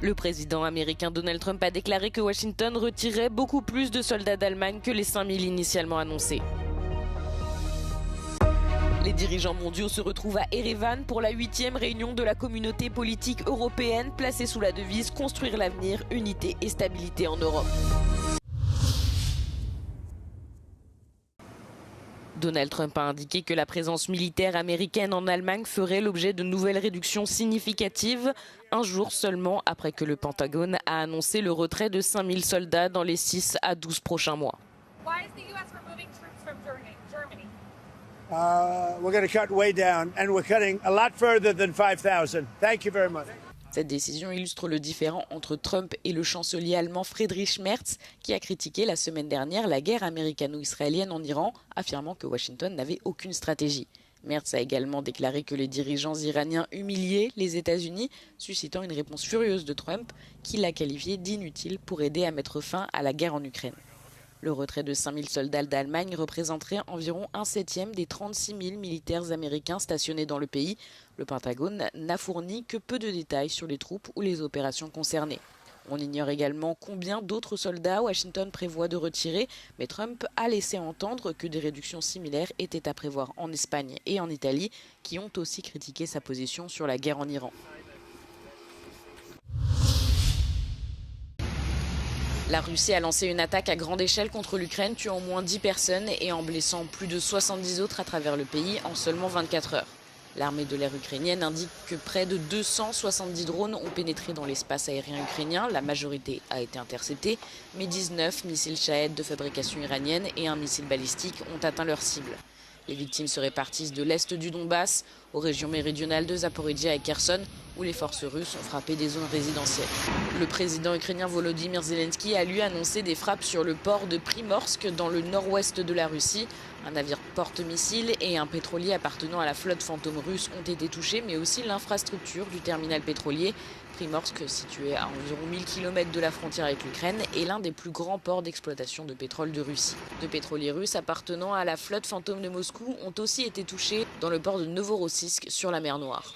Le président américain Donald Trump a déclaré que Washington retirait beaucoup plus de soldats d'Allemagne que les 5000 initialement annoncés. Les dirigeants mondiaux se retrouvent à Erevan pour la 8e réunion de la communauté politique européenne placée sous la devise « Construire l'avenir, unité et stabilité en Europe ». Donald Trump a indiqué que la présence militaire américaine en Allemagne ferait l'objet de nouvelles réductions significatives, un jour seulement après que le Pentagone a annoncé le retrait de 5000 soldats dans les 6 à 12 prochains mois. We're going to cut way down, and we're cutting a lot further than 5,000. Thank you very much. Cette décision illustre le différend entre Trump et le chancelier allemand Friedrich Merz, qui a critiqué la semaine dernière la guerre américano-israélienne en Iran, affirmant que Washington n'avait aucune stratégie. Merz a également déclaré que les dirigeants iraniens humiliaient les États-Unis, suscitant une réponse furieuse de Trump, qui l'a qualifié d'inutile pour aider à mettre fin à la guerre en Ukraine. Le retrait de 5000 soldats d'Allemagne représenterait environ 1/7 des 36 000 militaires américains stationnés dans le pays. Le Pentagone n'a fourni que peu de détails sur les troupes ou les opérations concernées. On ignore également combien d'autres soldats Washington prévoit de retirer, mais Trump a laissé entendre que des réductions similaires étaient à prévoir en Espagne et en Italie, qui ont aussi critiqué sa position sur la guerre en Iran. La Russie a lancé une attaque à grande échelle contre l'Ukraine, tuant au moins 10 personnes et en blessant plus de 70 autres à travers le pays en seulement 24 heures. L'armée de l'air ukrainienne indique que près de 270 drones ont pénétré dans l'espace aérien ukrainien. La majorité a été interceptée, mais 19 missiles Shahed de fabrication iranienne et un missile balistique ont atteint leur cible. Les victimes se répartissent de l'est du Donbass aux régions méridionales de Zaporijia et Kherson, où les forces russes ont frappé des zones résidentielles. Le président ukrainien Volodymyr Zelensky a lui annoncé des frappes sur le port de Primorsk dans le nord-ouest de la Russie. Un navire porte-missile et un pétrolier appartenant à la flotte fantôme russe ont été touchés, mais aussi l'infrastructure du terminal pétrolier. Primorsk, situé à environ 1000 km de la frontière avec l'Ukraine, est l'un des plus grands ports d'exploitation de pétrole de Russie. Deux pétroliers russes appartenant à la flotte fantôme de Moscou ont aussi été touchés dans le port de Novorossiysk sur la mer Noire.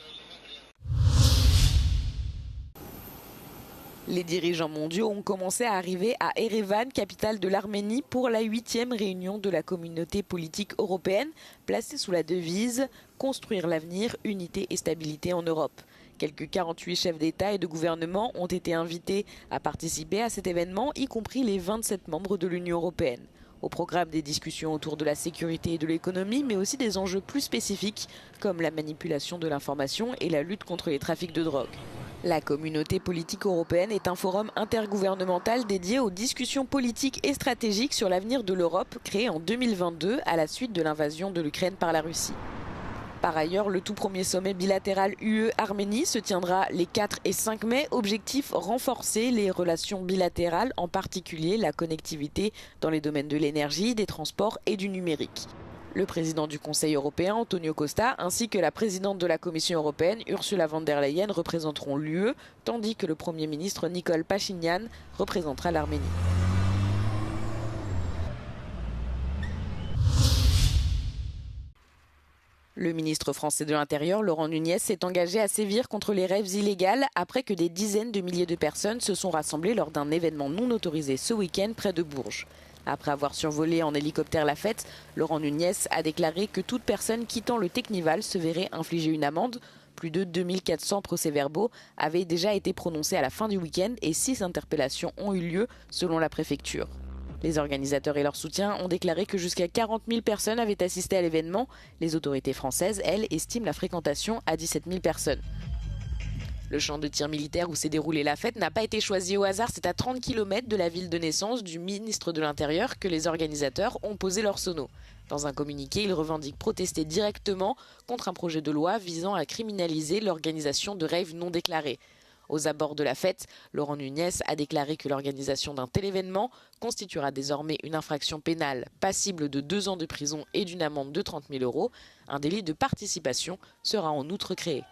Les dirigeants mondiaux ont commencé à arriver à Erevan, capitale de l'Arménie, pour la 8e réunion de la communauté politique européenne, placée sous la devise « Construire l'avenir, unité et stabilité en Europe ». Quelques 48 chefs d'État et de gouvernement ont été invités à participer à cet événement, y compris les 27 membres de l'Union européenne. Au programme des discussions autour de la sécurité et de l'économie, mais aussi des enjeux plus spécifiques, comme la manipulation de l'information et la lutte contre les trafics de drogue. La communauté politique européenne est un forum intergouvernemental dédié aux discussions politiques et stratégiques sur l'avenir de l'Europe, créé en 2022 à la suite de l'invasion de l'Ukraine par la Russie. Par ailleurs, le tout premier sommet bilatéral UE-Arménie se tiendra les 4 et 5 mai. Objectif, renforcer les relations bilatérales, en particulier la connectivité dans les domaines de l'énergie, des transports et du numérique. Le président du Conseil européen, Antonio Costa, ainsi que la présidente de la Commission européenne, Ursula von der Leyen, représenteront l'UE, tandis que le Premier ministre Nikol Pachinian représentera l'Arménie. Le ministre français de l'Intérieur, Laurent Nunez, s'est engagé à sévir contre les rêves illégales après que des dizaines de milliers de personnes se sont rassemblées lors d'un événement non autorisé ce week-end près de Bourges. Après avoir survolé en hélicoptère la fête, Laurent Nunez a déclaré que toute personne quittant le Teknival se verrait infliger une amende. Plus de 2400 procès-verbaux avaient déjà été prononcés à la fin du week-end et 6 interpellations ont eu lieu selon la préfecture. Les organisateurs et leurs soutiens ont déclaré que jusqu'à 40 000 personnes avaient assisté à l'événement. Les autorités françaises, elles, estiment la fréquentation à 17 000 personnes. Le champ de tir militaire où s'est déroulée la fête n'a pas été choisi au hasard. C'est à 30 km de la ville de naissance du ministre de l'Intérieur que les organisateurs ont posé leur sono. Dans un communiqué, ils revendiquent protester directement contre un projet de loi visant à criminaliser l'organisation de raves non déclarés. Aux abords de la fête, Laurent Nunez a déclaré que l'organisation d'un tel événement constituera désormais une infraction pénale passible de 2 ans de prison et d'une amende de 30 000 €. Un délit de participation sera en outre créé.